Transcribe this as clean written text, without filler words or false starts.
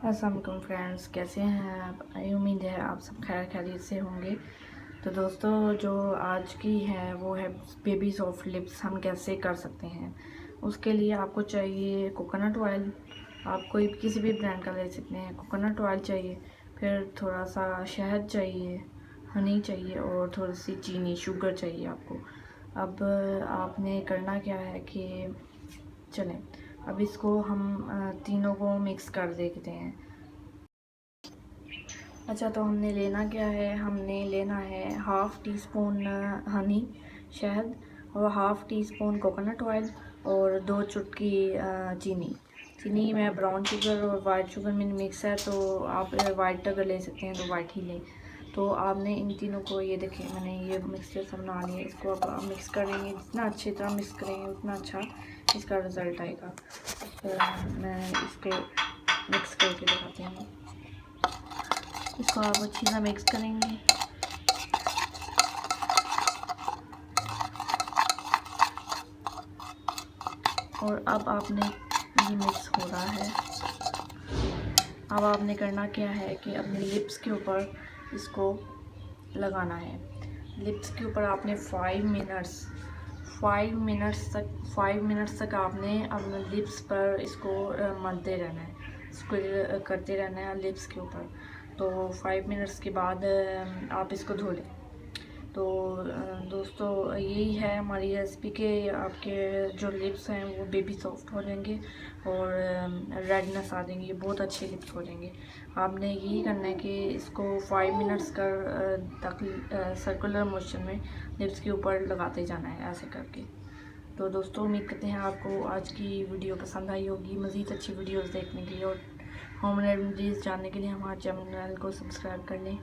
अस्सलाम वालेकुम फ्रेंड्स, कैसे हैं आप? उम्मीद है आप सब खैर खैरियत से होंगे। तो दोस्तों, जो आज की है वो है बेबी सॉफ्ट लिप्स हम कैसे कर सकते हैं। उसके लिए आपको चाहिए कोकोनट ऑयल। आप कोई किसी भी ब्रांड का ले सकते हैं। कोकोनट ऑयल चाहिए, फिर थोड़ा सा शहद चाहिए, हनी चाहिए और थोड़ी सी चीनी शुगर चाहिए आपको। अब आपने करना क्या है कि चलें अब इसको हम तीनों को मिक्स कर देखते हैं। अच्छा, तो हमने लेना क्या है? हमने लेना है हाफ़ टी स्पून हनी शहद और half tea spoon coconut oil और 2 चुटकी चीनी मैं ब्राउन शुगर और वाइट शुगर में मिक्स है, तो आप वाइट अगर ले सकते हैं तो वाइट ही लें। तो आपने इन तीनों को, ये देखिए मैंने ये मिक्सचर सब बना लिया। इसको अब आप मिक्स करेंगे, जितना अच्छी तरह मिक्स करेंगे उतना अच्छा इसका रिज़ल्ट आएगा। तो मैं इसको मिक्स करके दिखाती हूँ। इसको आप अच्छी तरह मिक्स करेंगे। और अब आपने ये मिक्स हो रहा है। अब आपने करना क्या है कि अपने लिप्स के ऊपर इसको लगाना है। लिप्स के ऊपर आपने 5 मिनट्स तक आपने अपने लिप्स पर इसको मलते रहना है, इसको करते रहना है लिप्स के ऊपर। तो 5 मिनट्स के बाद आप इसको धो लें। तो दोस्तों, यही है हमारी रेसिपी के आपके जो लिप्स हैं वो बेबी सॉफ्ट हो जाएंगे और रेडनेस आ जाएंगी, बहुत अच्छे लिप्स हो जाएंगे। आपने यही करना है कि इसको 5 मिनट्स तक सर्कुलर मोशन में लिप्स के ऊपर लगाते जाना है ऐसे करके। तो दोस्तों, उम्मीद करते हैं आपको आज की वीडियो पसंद आई होगी। मज़ीद अच्छी वीडियोज़ देखने के लिए और होम रेमेडीज़ जानने के लिए हमारे चैनल को सब्सक्राइब कर लें।